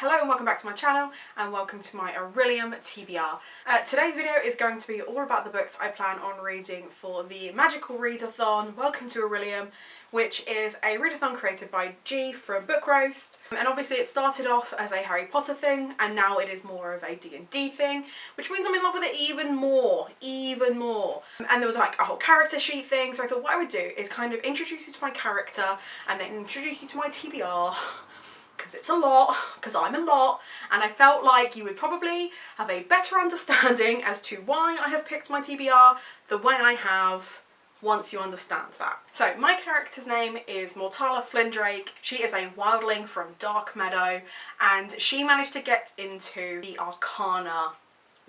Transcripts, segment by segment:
Hello and welcome back to my channel and welcome to my Orilium TBR. Today's video is going to be all about the books I plan on reading for the Magical Readathon. Welcome to Orilium, which is a readathon created by G from Book Roast. And obviously it started off as a Harry Potter thing and now it is more of a D&D thing, which means I'm in love with it even more. And there was like a whole character sheet thing, so I thought what I would do is kind of introduce you to my character and then introduce you to my TBR. Because it's a lot, because I'm a lot, and I felt like you would probably have a better understanding as to why I have picked my TBR the way I have once you understand that. So my character's name is Mortala Flyndrake. She is a wildling from Dark Meadow, and she managed to get into the Arcana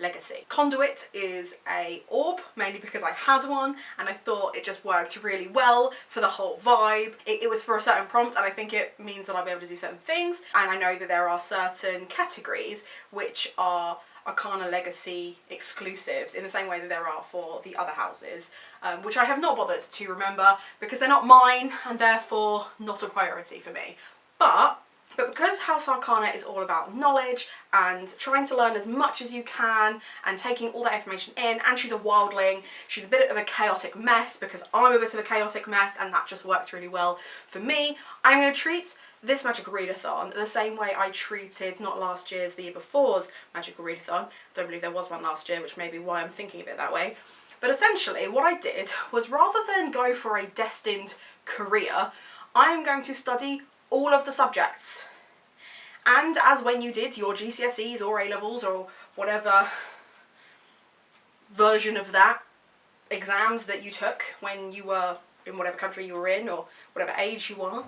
legacy. Conduit is a orb, mainly because I had one and I thought it just worked really well for the whole vibe. It was for a certain prompt and I think it means that I'll be able to do certain things, and I know that there are certain categories which are Arcana Legacy exclusives in the same way that there are for the other houses, which I have not bothered to remember because they're not mine and therefore not a priority for me. But because House Arcana is all about knowledge and trying to learn as much as you can and taking all that information in, and she's a wildling, she's a bit of a chaotic mess because I'm a bit of a chaotic mess, and that just works really well for me. I'm going to treat this Magical Readathon the same way I treated not last year's, the year before's Magical Readathon. I don't believe there was one last year, which may be why I'm thinking of it that way. But essentially what I did was, rather than go for a destined career, I am going to study all of the subjects. And as when you did your GCSEs or A-levels or whatever version of that exams that you took when you were in whatever country you were in or whatever age you were,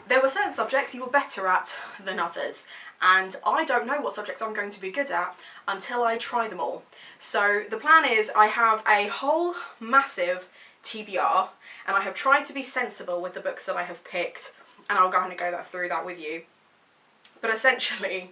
there were certain subjects you were better at than others. And I don't know what subjects I'm going to be good at until I try them all. So the plan is I have a whole massive TBR and I have tried to be sensible with the books that I have picked, and I'll kind of go through that with you. But essentially,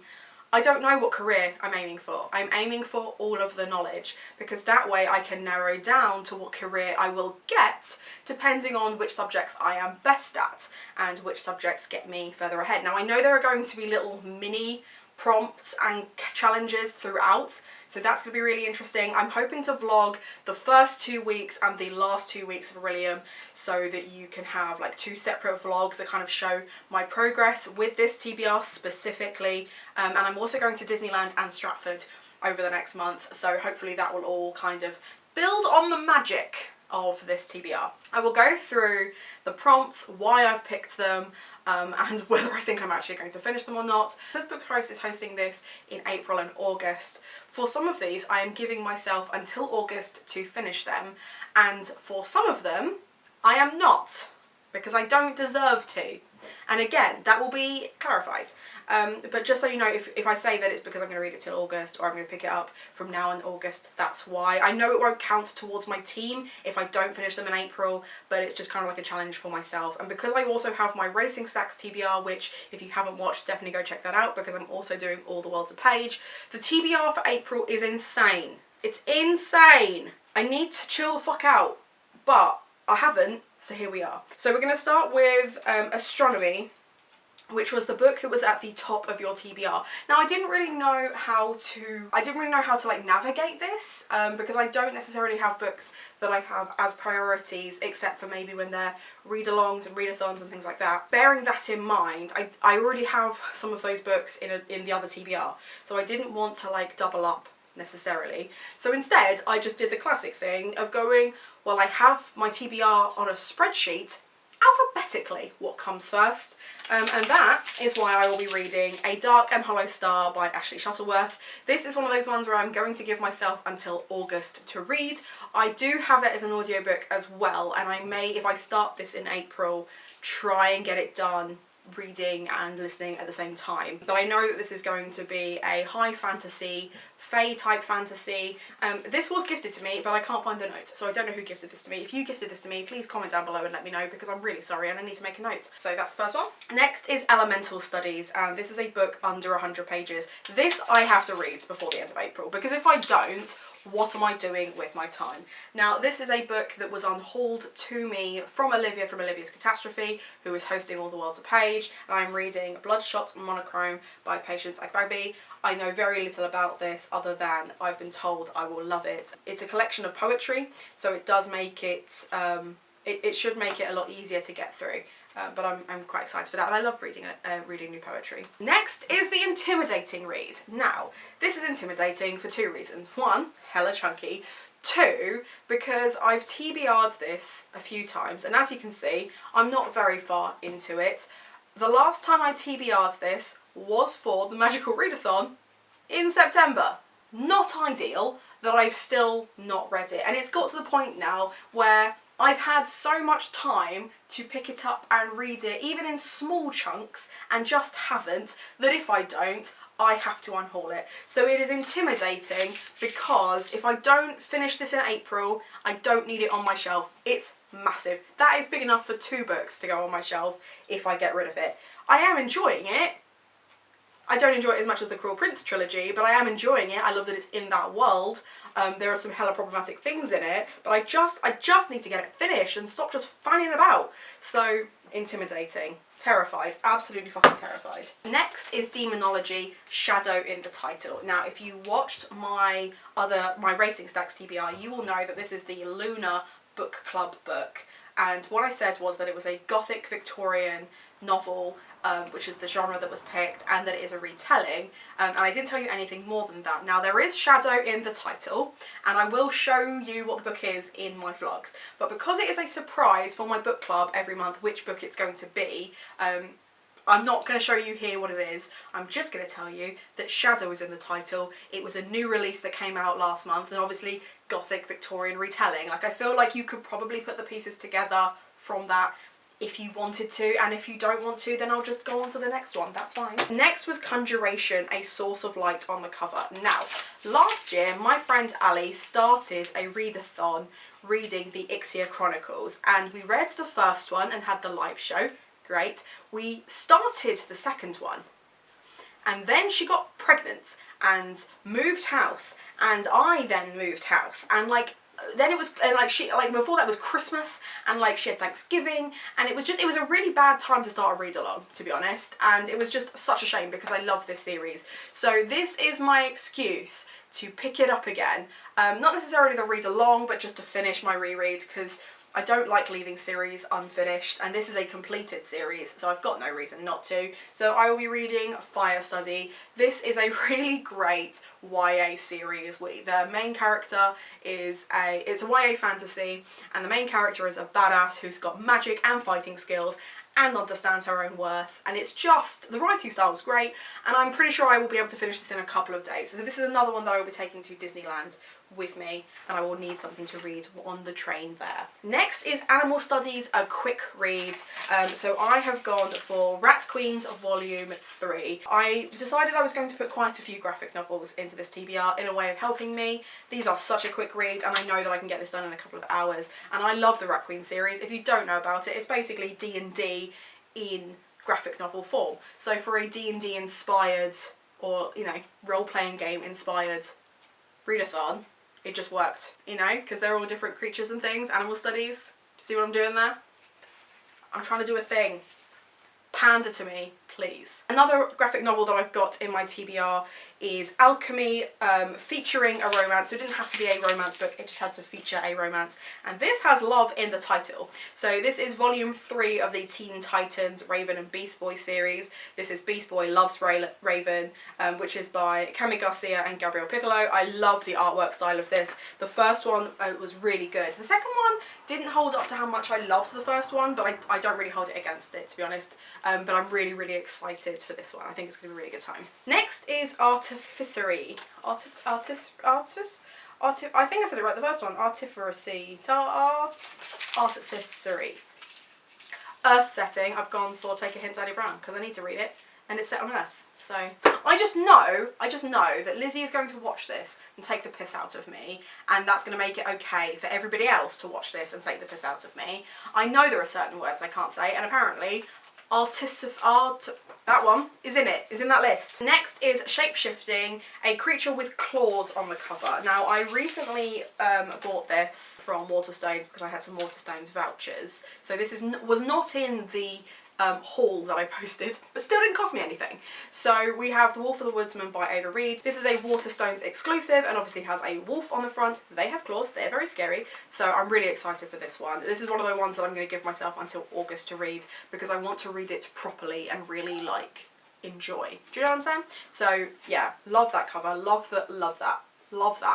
I don't know what career I'm aiming for. I'm aiming for all of the knowledge, because that way I can narrow down to what career I will get depending on which subjects I am best at and which subjects get me further ahead. Now I know there are going to be little mini prompts and challenges throughout, so that's going to be really interesting. I'm hoping to vlog the first 2 weeks and the last 2 weeks of Orilium so that you can have like 2 separate vlogs that kind of show my progress with this TBR specifically, and I'm also going to Disneyland and Stratford over the next month, so hopefully that will all kind of build on the magic of this TBR. I will go through the prompts, why I've picked them, and whether I think I'm actually going to finish them or not. Because Book Roast is hosting this in April and August, for some of these I am giving myself until August to finish them, and for some of them I am not, because I don't deserve to. And again, that will be clarified. But just so you know, if I say that it's because I'm going to read it till August or I'm going to pick it up from now in August, that's why. I know it won't count towards my team if I don't finish them in April, but it's just kind of like a challenge for myself. And because I also have my Racing Stacks TBR, which if you haven't watched, definitely go check that out, because I'm also doing All the World's a Page. The TBR for April is insane. It's insane. I need to chill the fuck out, but I haven't, so here we are. So we're going to start with Astronomy, which was the book that was at the top of your TBR. Now I didn't really know how to like navigate this, because I don't necessarily have books that I have as priorities, except for maybe when they're read-alongs and readathons and things like that. Bearing that in mind, I already have some of those books in the other TBR, so I didn't want to like double up necessarily. So instead I just did the classic thing of going, well, I have my TBR on a spreadsheet alphabetically, what comes first, and that is why I will be reading A Dark and Hollow Star by Ashley Shuttleworth. This is one of those ones where I'm going to give myself until August to read. I do have it as an audiobook as well, and I may, if I start this in April, try and get it done reading and listening at the same time. But I know that this is going to be a high fantasy, fae type fantasy. This was gifted to me, but I can't find the note, so I don't know who gifted this to me. If you gifted this to me, please comment down below and let me know, because I'm really sorry and I need to make a note. So that's the first one. Next is Elemental Studies, and this is a book under 100 pages. This I have to read before the end of April, because if I don't, what am I doing with my time? Now, this is a book that was on hold to me from Olivia from Olivia's Catastrophe, who is hosting All the World's a Page. page, and I'm reading Bloodshot Monochrome by Patience Agbabi. I know very little about this other than I've been told I will love it. It's a collection of poetry, so it does make it, it should make it a lot easier to get through. But I'm quite excited for that, and I love reading new poetry. Next is the intimidating read. Now, this is intimidating for two reasons. One, hella chunky. Two, because I've TBR'd this a few times, and as you can see, I'm not very far into it. The last time I TBR'd this was for the Magical Readathon in September. Not ideal that I've still not read it, and it's got to the point now where I've had so much time to pick it up and read it, even in small chunks, and just haven't, that if I don't, I have to unhaul it. So it is intimidating because if I don't finish this in April, I don't need it on my shelf. It's massive. That is big enough for 2 books to go on my shelf if I get rid of it. I am enjoying it. I don't enjoy it as much as the Cruel Prince trilogy, but I am enjoying it. I love that it's in that world. There are some hella problematic things in it, but I just need to get it finished and stop just fanning about. So, intimidating. Terrified. Absolutely fucking terrified. Next is Demonology, Shadow in the title. Now, if you watched my Racing Stacks TBR, you will know that this is the Lunar Book Club book. And what I said was that it was a Gothic Victorian novel, which is the genre that was picked, and that it is a retelling, and I didn't tell you anything more than that. Now, there is shadow in the title, and I will show you what the book is in my vlogs, but because it is a surprise for my book club every month which book it's going to be, I'm not going to show you here what it is. I'm just going to tell you that Shadow is in the title. It was a new release that came out last month, and obviously Gothic Victorian retelling. Like, I feel like you could probably put the pieces together from that if you wanted to, and if you don't want to, then I'll just go on to the next one. That's fine. Next was Conjuration, A Source of Light on the cover. Now, last year, my friend Ali started a readathon reading the Ixia Chronicles, and we read the first one and had the live show. Great. We started the second one, and then she got pregnant and moved house, and I then moved house, and then it was, and before that was Christmas, and she had Thanksgiving, and it was a really bad time to start a read along, to be honest, and it was just such a shame because I love this series. So this is my excuse to pick it up again, not necessarily the read along, but just to finish my reread, because I don't like leaving series unfinished, and this is a completed series, so I've got no reason not to. So I will be reading Fire Study. This is a really great YA series. The main character is it's a YA fantasy, and the main character is a badass who's got magic and fighting skills and understands her own worth, and it's just, the writing style is great, and I'm pretty sure I will be able to finish this in a couple of days. So this is another one that I will be taking to Disneyland with me, and I will need something to read on the train there. Next is Animal Studies, a quick read. So I have gone for Rat Queens Volume 3. I decided I was going to put quite a few graphic novels into this TBR in a way of helping me. These are such a quick read, and I know that I can get this done in a couple of hours, and I love the Rat Queen series. If you don't know about it, it's basically D&D in graphic novel form. So for a D&D inspired, or role-playing game inspired readathon, it just worked, because they're all different creatures and things. Animal Studies. Do you see what I'm doing there? I'm trying to do a thing. Pander to me, please. Another graphic novel that I've got in my TBR is Alchemy, featuring a romance. So it didn't have to be a romance book, it just had to feature a romance. And this has love in the title. So this is volume 3 of the Teen Titans Raven and Beast Boy series. This is Beast Boy Loves Raven, which is by Cami Garcia and Gabriel Piccolo. I love the artwork style of this. The first one was really good. The second one didn't hold up to how much I loved the first one, but I don't really hold it against it, to be honest. But I'm really, really excited for this one. I think it's going to be a really good time. Next is Artificery. I think I said it right the first one. Artificery. Artificery. Earth setting. I've gone for Take a Hint, Danny Brown, because I need to read it, and it's set on Earth. So I just know that Lizzie is going to watch this and take the piss out of me, and that's going to make it okay for everybody else to watch this and take the piss out of me. I know there are certain words I can't say, and apparently that one is in that list. Next is Shapeshifting, a creature with claws on the cover. Now, I recently bought this from Waterstones because I had some Waterstones vouchers. So this was not in the haul that I posted, but still didn't cost me anything. So we have The Wolf of the Woodsman by Ava Reid. This is a Waterstones exclusive and obviously has a wolf on the front. They have claws, they're very scary, so I'm really excited for this one. This is one of the ones that I'm going to give myself until August to read because I want to read it properly and really like enjoy. Do you know what I'm saying? So yeah, love that cover, love that,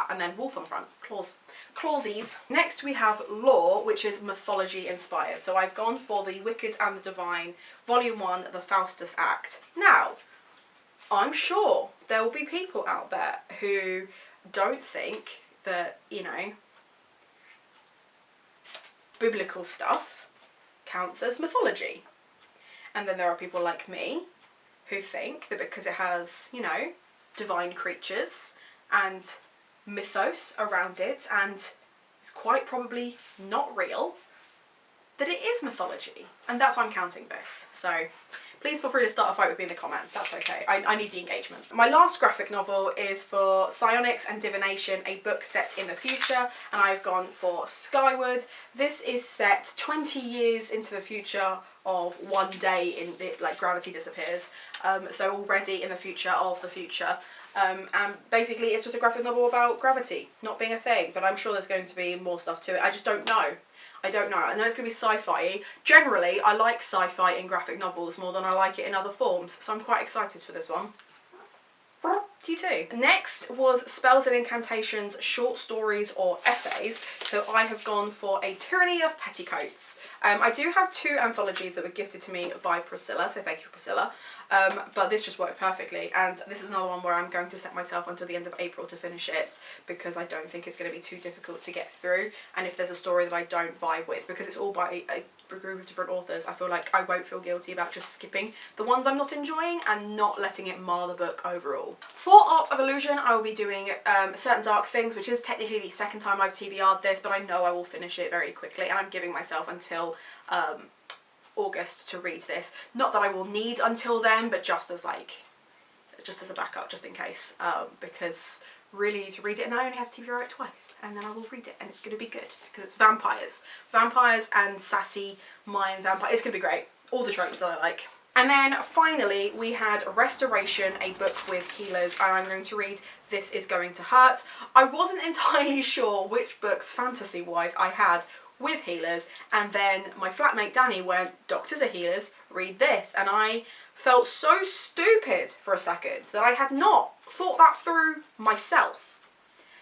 and then wolf on the front, claws. Clawsies. Next we have Lore, which is mythology inspired. So I've gone for The Wicked and the Divine, Volume 1, The Faustus Act. Now, I'm sure there will be people out there who don't think that, you know, biblical stuff counts as mythology. And then there are people like me who think that because it has, you know, divine creatures and mythos around it and it's quite probably not real, that it is mythology. And that's why I'm counting this. So please feel free to start a fight with me in the comments, that's okay. I need the engagement. My last graphic novel is for Psionics and Divination, a book set in the future, and I've gone for Skyward. This is set 20 years into the future of one day in it, like gravity disappears. So already in the future of the future. And basically it's just a graphic novel about gravity not being a thing, but I'm sure there's going to be more stuff to it. I just don't know. I don't know. I know it's going to be sci-fi. Generally, I like sci-fi in graphic novels more than I like it in other forms, so I'm quite excited for this one. You too. Next was Spells and Incantations, short stories or essays. So I have gone for A Tyranny of Petticoats. I do have 2 anthologies that were gifted to me by Priscilla, so thank you Priscilla. But this just worked perfectly, and this is another one where I'm going to set myself until the end of April to finish it because I don't think it's going to be too difficult to get through, and if there's a story that I don't vibe with, because it's all by a group of different authors, I feel like I won't feel guilty about just skipping the ones I'm not enjoying and not letting it mar the book overall. For Art of Illusion, I will be doing Certain Dark Things, which is technically the second time I've TBR'd this, but I know I will finish it very quickly, and I'm giving myself until August to read this. Not that I will need until then, but just as a backup, just in case, because really need to read it, and I only have to TBR it twice, and then I will read it, and it's going to be good, because it's vampires and sassy Mayan vampires. It's going to be great, all the tropes that I like. And then finally we had Restoration, a book with healers, and I'm going to read This Is Going to Hurt. I wasn't entirely sure which books fantasy wise I had with healers, and then my flatmate Danny went, doctors are healers, read this, and I felt so stupid for a second that I had not thought that through myself.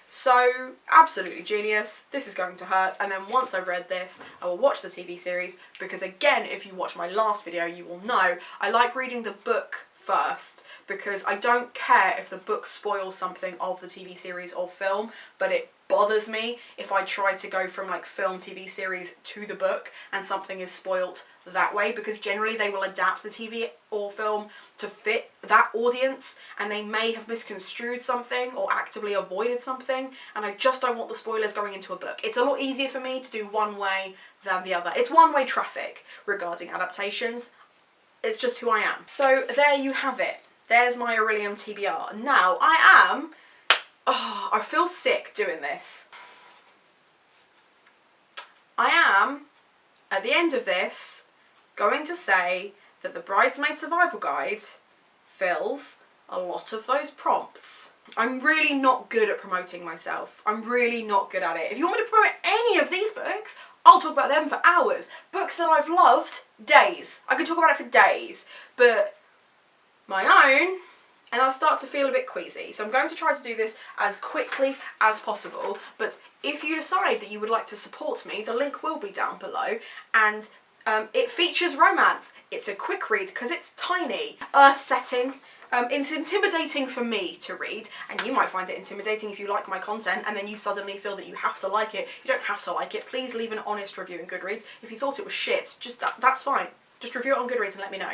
So absolutely genius. This Is Going to Hurt, and then once I've read this I will watch the TV series, because again, if you watch my last video you will know I like reading the book first, because I don't care if the book spoils something of the TV series or film, but it bothers me if I try to go from like film, TV series to the book and something is spoilt that way, because generally they will adapt the TV or film to fit that audience, and they may have misconstrued something or actively avoided something, and I just don't want the spoilers going into a book. It's a lot easier for me to do one way than the other. It's one-way traffic regarding adaptations. It's just who I am. So there you have it. There's my Orilium TBR. Now I feel sick doing this. I am, at the end of this, going to say that the Bridesmaid Survival Guide fills a lot of those prompts. I'm really not good at promoting myself. I'm really not good at it. If you want me to promote any of these books, I'll talk about them for hours. Books that I've loved, days. I could talk about it for days. But my own, and I'll start to feel a bit queasy. So I'm going to try to do this as quickly as possible. But if you decide that you would like to support me, the link will be down below. And it features romance. It's a quick read because it's tiny. Earth setting. It's intimidating for me to read, and you might find it intimidating if you like my content and then you suddenly feel that you have to like it. You don't have to like it. Please leave an honest review in Goodreads. If you thought it was shit, just that's fine. Just review it on Goodreads and let me know.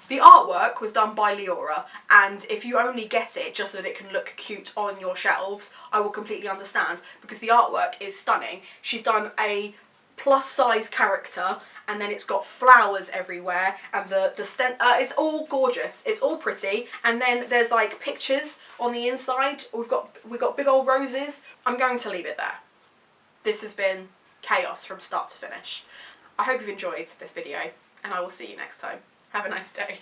The artwork was done by Leora, and if you only get it just so that it can look cute on your shelves, I will completely understand, because the artwork is stunning. She's done a plus-size character, and then it's got flowers everywhere, and it's all gorgeous, it's all pretty, and then there's like pictures on the inside. We've got big old roses. I'm going to leave it there. This has been chaos from start to finish. I hope you've enjoyed this video, and I will see you next time. Have a nice day.